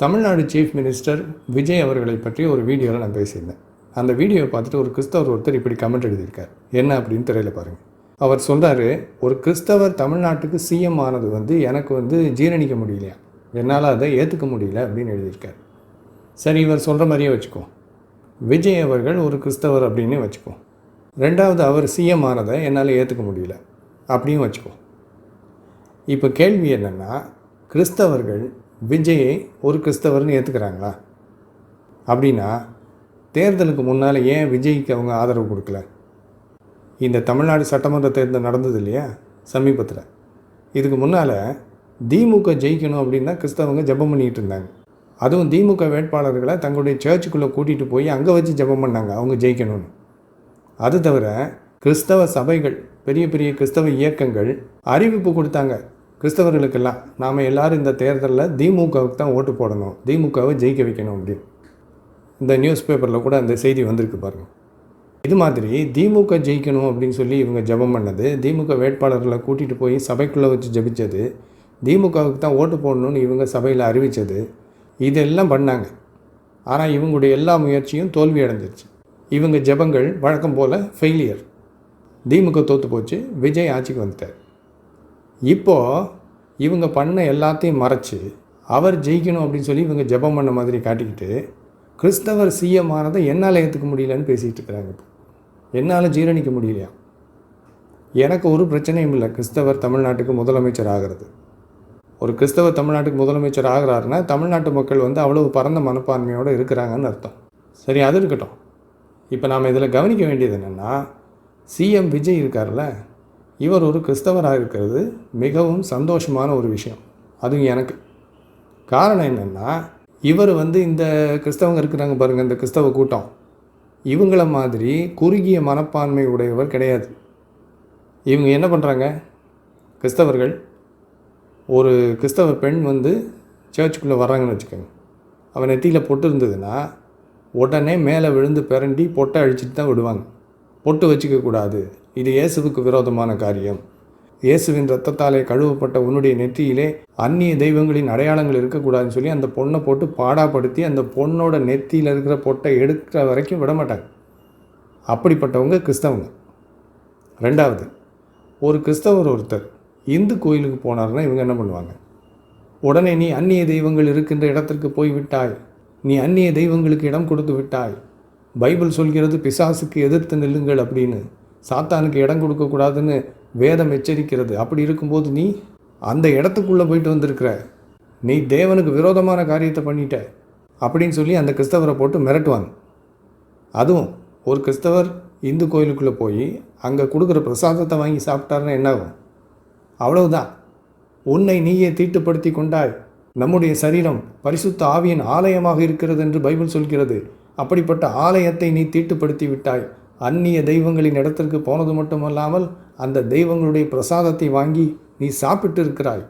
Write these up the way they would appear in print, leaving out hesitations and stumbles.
Tamil Nadu chief minister Vijay அவர்களை பற்றி ஒரு வீடியோவில் நான் பேசியிருந்தேன். அந்த வீடியோவை பார்த்துட்டு ஒரு கிறிஸ்தவர் ஒருத்தர் இப்படி கமெண்ட் எழுதியிருக்கார். என்ன அப்படின்னு தெரியல பாருங்கள். அவர் சொல்கிறாரு, ஒரு கிறிஸ்தவர் தமிழ்நாட்டுக்கு சிஎம் ஆனது எனக்கு ஜீரணிக்க முடியலையா, என்னால் அதை ஏற்றுக்க முடியல அப்படின்னு எழுதியிருக்கார். சரி, இவர் சொல்கிற மாதிரியே வச்சுக்கோ, விஜய் அவர்கள் ஒரு கிறிஸ்தவர் அப்படின்னு வச்சுக்கோ. ரெண்டாவது, அவர் சிஎம் ஆனதை என்னால் ஏற்றுக்க முடியல அப்படியும் வச்சுக்கோ. இப்போ கேள்வி என்னென்னா, கிறிஸ்தவர்கள் விஜயை ஒரு கிறிஸ்தவர்னு ஏற்றுக்கிறாங்களா? அப்படின்னா தேர்தலுக்கு முன்னால் ஏன் விஜய்க்கு அவங்க ஆதரவு கொடுக்கல? இந்த தமிழ்நாடு சட்டமன்ற தேர்தல் நடந்தது இல்லையா சமீபத்தில், இதுக்கு முன்னால் திமுக ஜெயிக்கணும் அப்படின்னா கிறிஸ்தவங்க ஜெபம் பண்ணிகிட்டு இருந்தாங்க. அதுவும் திமுக வேட்பாளர்களை தங்களுடைய சர்ச்சுக்குள்ளே கூட்டிகிட்டு போய் அங்கே வச்சு ஜெபம் பண்ணாங்க அவங்க ஜெயிக்கணும்னு. அது தவிர கிறிஸ்தவ சபைகள், பெரிய பெரிய கிறிஸ்தவ இயக்கங்கள் அறிவிப்பு கொடுத்தாங்க கிறிஸ்தவர்களுக்கெல்லாம், நாம் எல்லோரும் இந்த தேர்தலில் திமுகவுக்கு தான் ஓட்டு போடணும், திமுகவை ஜெயிக்க வைக்கணும் அப்படின்னு. இந்த நியூஸ் பேப்பரில் கூட அந்த செய்தி வந்திருக்கு பாருங்கள். இது மாதிரி திமுக ஜெயிக்கணும் அப்படின்னு சொல்லி இவங்க ஜெபம் பண்ணது, திமுக வேட்பாளர்களை கூட்டிகிட்டு போய் சபைக்குள்ளே வச்சு ஜெபிச்சது, திமுகவுக்கு தான் ஓட்டு போடணும்னு இவங்க சபையில் அறிவித்தது, இதெல்லாம் பண்ணாங்க. ஆனால் இவங்களுடைய எல்லா முயற்சியும் தோல்வி அடைஞ்சிருச்சு. இவங்க ஜெபங்கள் வழக்கம் போல் ஃபெயிலியர். திமுக தோற்று போச்சு, விஜய் ஆட்சிக்கு வந்துட்டார். இப்போது இவங்க பண்ண எல்லாத்தையும் மறைச்சி அவர் ஜெயிக்கணும் அப்படின்னு சொல்லி இவங்க ஜெபம் பண்ண மாதிரி காட்டிக்கிட்டு கிறிஸ்தவர் சிஎம் ஆனதை என்னால் ஏற்றுக்க முடியலன்னு பேசிகிட்டு இருக்கிறாங்க. என்னால் ஜீரணிக்க முடியலையா? எனக்கு ஒரு பிரச்சனையும் இல்லை கிறிஸ்தவர் தமிழ்நாட்டுக்கு முதலமைச்சர் ஆகிறது. ஒரு கிறிஸ்தவர் தமிழ்நாட்டுக்கு முதலமைச்சர் ஆகிறாருன்னா தமிழ்நாட்டு மக்கள் அவ்வளவு பரந்த மனப்பான்மையோடு இருக்கிறாங்கன்னு அர்த்தம். சரி, அது இருக்கட்டும். இப்போ நாம் இதில் கவனிக்க வேண்டியது என்னென்னா, சிஎம் விஜய் இருக்கார்ல, இவர் ஒரு கிறிஸ்தவராக இருக்கிறது மிகவும் சந்தோஷமான ஒரு விஷயம். அதுவும் எனக்கு. காரணம் என்னென்னா, இவர் இந்த கிறிஸ்தவங்க இருக்கிறாங்க பாருங்கள், இந்த கிறிஸ்தவ கூட்டம், இவங்கள மாதிரி குறுகிய மனப்பான்மை உடையவர் கிடையாது. இவங்க என்ன பண்ணுறாங்க, கிறிஸ்தவர்கள், ஒரு கிறிஸ்தவ பெண் சர்ச்சுக்குள்ளே வர்றாங்கன்னு வச்சுக்கோங்க, அவன் நெத்தியில் பொட்டு இருந்ததுன்னா உடனே மேலே விழுந்து பிறண்டி பொட்டை அழிச்சிட்டு தான் விடுவாங்க. பொட்டு வச்சுக்கக்கூடாது, இது இயேசுவுக்கு விரோதமான காரியம், இயேசுவின் இரத்தத்தாலே கழுவப்பட்ட உன்னுடைய நெற்றியிலே அந்நிய தெய்வங்களின் அடையாளங்கள் இருக்கக்கூடாதுன்னு சொல்லி அந்த பொண்ணை போட்டு பாடாப்படுத்தி அந்த பொண்ணோட நெற்றியில் இருக்கிற பொட்டை எடுக்கிற வரைக்கும் விடமாட்டாங்க. அப்படிப்பட்டவங்க கிறிஸ்தவங்க. ரெண்டாவது, ஒரு கிறிஸ்தவர் ஒருத்தர் இந்து கோயிலுக்கு போனார்னா இவங்க என்ன பண்ணுவாங்க, உடனே நீ அந்நிய தெய்வங்கள் இருக்கின்ற இடத்திற்கு போய் விட்டாய், நீ அந்நிய தெய்வங்களுக்கு இடம் கொடுத்து விட்டாய், பைபிள் சொல்கிறது பிசாசுக்கு எதிர்த்து நில்லுங்கள் அப்படின்னு, சாத்தானுக்கு இடம் கொடுக்கக்கூடாதுன்னு வேதம் எச்சரிக்கிறது. அப்படி இருக்கும்போது நீ அந்த இடத்துக்குள்ளே போயிட்டு வந்திருக்கிற, நீ தேவனுக்கு விரோதமான காரியத்தை பண்ணிட்ட அப்படின்னு சொல்லி அந்த கிறிஸ்தவரை போட்டு மிரட்டுவாங்க. அதுவும் ஒரு கிறிஸ்தவர் இந்து கோயிலுக்குள்ளே போய் அங்கே கொடுக்குற பிரசாதத்தை வாங்கி சாப்பிட்டாருன்னா என்னாகும்? அவ்வளவுதான், உன்னை நீயே தீட்டுப்படுத்தி கொண்டாய், நம்முடைய சரீரம் பரிசுத்த ஆவியின் ஆலயமாக இருக்கிறது என்று பைபிள் சொல்கிறது, அப்படிப்பட்ட ஆலயத்தை நீ தீட்டுப்படுத்தி விட்டாய், அந்நிய தெய்வங்களின் இடத்திற்கு போனது மட்டுமல்லாமல் அந்த தெய்வங்களுடைய பிரசாதத்தை வாங்கி நீ சாப்பிட்டு இருக்கிறாய்,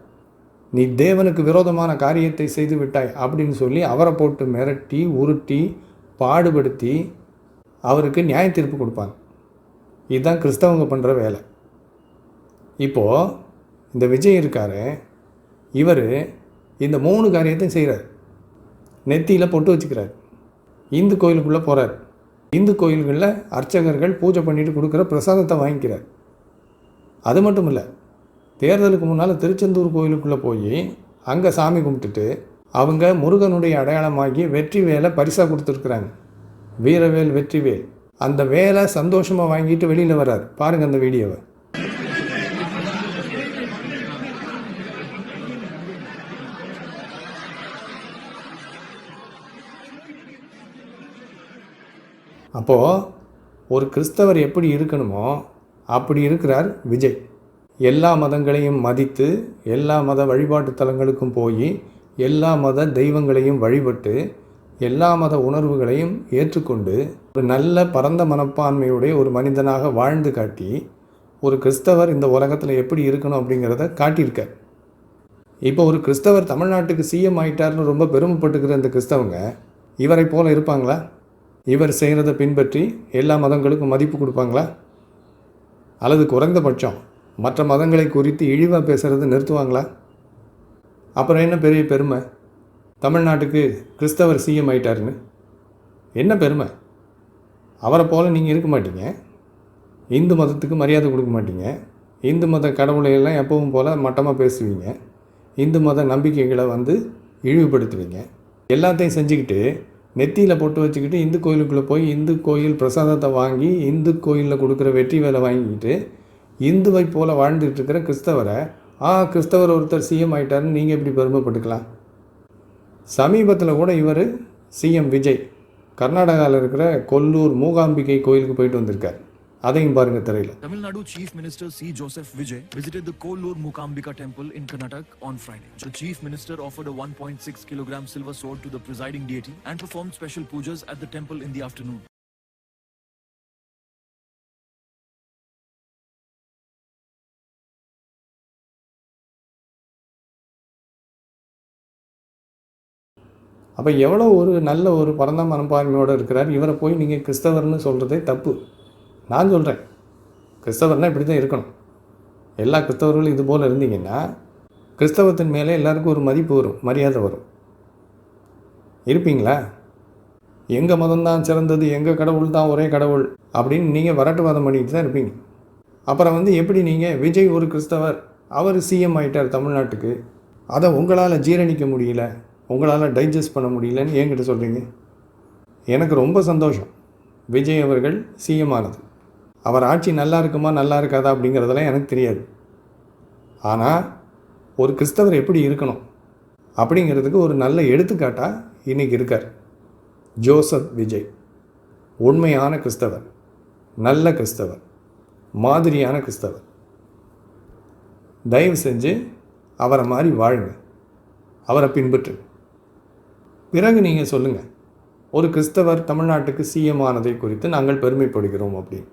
நீ தேவனுக்கு விரோதமான காரியத்தை செய்து விட்டாய் அப்படின்னு சொல்லி அவரை போட்டு மிரட்டி உருட்டி பாடுபடுத்தி அவருக்கு நியாய தீர்ப்பு கொடுப்பாங்க. இதுதான் கிறிஸ்தவங்க பண்ணுற வேலை. இப்போது இந்த விஜய் இருக்காரு, இவர் இந்த 3 காரியத்தையும் செய்கிறார். நெத்தியில் பொட்டு வச்சுக்கிறார், இந்து கோயிலுக்குள்ளே போகிறார், இந்து கோயில்களில் அர்ச்சகர்கள் பூஜை பண்ணிட்டு கொடுக்குற பிரசாதத்தை வாங்கிக்கிறார். அது மட்டும் இல்லை, தேர்தலுக்கு முன்னால் திருச்செந்தூர் கோயிலுக்குள்ளே போய் அங்கே சாமி கும்பிட்டுட்டு அவங்க முருகனுடைய அடையாளமாகி வெற்றி வேலை பரிசாக கொடுத்துருக்குறாங்க. வீரவேல் வெற்றிவேல், அந்த வேலை சந்தோஷமாக வாங்கிட்டு வெளியில் வர்றார். பாருங்கள் அந்த வீடியோவை. அப்போது ஒரு கிறிஸ்தவர் எப்படி இருக்கணுமோ அப்படி இருக்கிறார் விஜய். எல்லா மதங்களையும் மதித்து எல்லா மத வழிபாட்டு தலங்களுக்கும் போய் எல்லா மத தெய்வங்களையும் வழிபட்டு எல்லா மத உணர்வுகளையும் ஏற்றுக்கொண்டு ஒரு நல்ல பரந்த மனப்பான்மையுடைய ஒரு மனிதனாக வாழ்ந்து காட்டி ஒரு கிறிஸ்தவர் இந்த உலகத்தில் எப்படி இருக்கணும் அப்படிங்கிறத காட்டியிருக்கார். இப்போ ஒரு கிறிஸ்தவர் தமிழ்நாட்டுக்கு சிஎம் ஆகிட்டார்னு ரொம்ப பெருமைப்பட்டுக்கிற இந்த கிறிஸ்தவங்க இவரை போல இருப்பாங்களா? இவர் செய்கிறத பின்பற்றி எல்லா மதங்களுக்கும் மதிப்பு கொடுப்பாங்களா? அல்லது குறைந்தபட்சம் மற்ற மதங்களை குறித்து இழிவாக பேசுகிறது நிறுத்துவாங்களா? அப்புறம் என்ன பெரிய பெருமை? தமிழ்நாட்டுக்கு கிறிஸ்தவர் சிஎம் ஆயிட்டாருன்னு? என்ன பெருமை? அவரை போல் நீங்கள் இருக்க மாட்டீங்க. இந்து மதத்துக்கு மரியாதை கொடுக்க மாட்டீங்க. இந்து மத கடவுளையெல்லாம் எப்பவும் போல் மட்டமாக பேசுவீங்க. இந்து மத நம்பிக்கைகளை இழிவுபடுத்துவீங்க. எல்லாத்தையும் செஞ்சுக்கிட்டு நெத்தியில் பொட்டு வச்சுக்கிட்டு இந்து கோயிலுக்குள்ளே போய் இந்து கோயில் பிரசாதத்தை வாங்கி இந்து கோயிலில் கொடுக்குற வெற்றி வேலை வாங்கிக்கிட்டு இந்துவை போல் வாழ்ந்துட்டு இருக்கிற கிறிஸ்தவரை கிறிஸ்தவர் ஒருத்தர் சிஎம் ஆகிட்டாருன்னு நீங்கள் எப்படி பெருமைப்பட்டுக்கலாம்? சமீபத்தில் கூட இவர் சிஎம் விஜய் கர்நாடகாவில் இருக்கிற கொல்லூர் மூகாம்பிகை கோயிலுக்கு போயிட்டு வந்திருக்கார். அதையும் பாருங்க திரையில். Tamil Nadu Chief Minister C. Joseph Vijay visited the Kollur Mookambika temple in Karnataka on Friday. The Chief Minister offered a 1.6 kilogram silver sword to the presiding deity and performed special pujas at the temple in the afternoon. அப்போ எவ்வளோ ஒரு நல்ல ஒரு பரந்த மனப்பான்மையோடு இருக்கிறார். இவரை போய் நீங்கள் கிறிஸ்தவர்னு சொல்கிறதே தப்பு. நான் சொல்கிறேன், கிறிஸ்தவர்னால் இப்படி தான் இருக்கணும். எல்லா கிறிஸ்தவர்களும் இது போல் இருந்தீங்கன்னா கிறிஸ்தவத்தின் மேலே எல்லாருக்கும் ஒரு மதிப்பு வரும், மரியாதை வரும். இருப்பீங்களா? எங்கள் மதம்தான் சிறந்தது, எங்கள் கடவுள் தான் ஒரே கடவுள் அப்படின்னு நீங்கள் வரட்டுவாதம் பண்ணிட்டு தான் இருப்பீங்க. அப்புறம் எப்படி நீங்கள் விஜய் ஒரு கிறிஸ்தவர், அவர் சிஎம் ஆகிட்டார் தமிழ்நாட்டுக்கு, அதை உங்களால் ஜீரணிக்க முடியல, உங்களால் டைஜஸ்ட் பண்ண முடியலன்னு என்கிட்ட சொல்கிறீங்க? எனக்கு ரொம்ப சந்தோஷம் விஜய் அவர்கள் சிஎம் ஆனது. அவர் ஆட்சி நல்லா இருக்குமா நல்லா இருக்காதா அப்படிங்கிறதெல்லாம் எனக்கு தெரியாது. ஆனால் ஒரு கிறிஸ்தவர் எப்படி இருக்கணும் அப்படிங்கிறதுக்கு ஒரு நல்ல எடுத்துக்காட்டாக இன்றைக்கி இருக்கார் ஜோசப் விஜய். உண்மையான கிறிஸ்தவர், நல்ல கிறிஸ்தவர், மாதிரியான கிறிஸ்தவர். தயவு செஞ்சு அவரை மாதிரி வாழுங்க, அவரை பின்பற்று. பிறகு நீங்கள் சொல்லுங்கள், ஒரு கிறிஸ்தவர் தமிழ்நாட்டுக்கு சிஎம் ஆனதை குறித்து நாங்கள் பெருமைப்படுகிறோம் அப்படின்னு.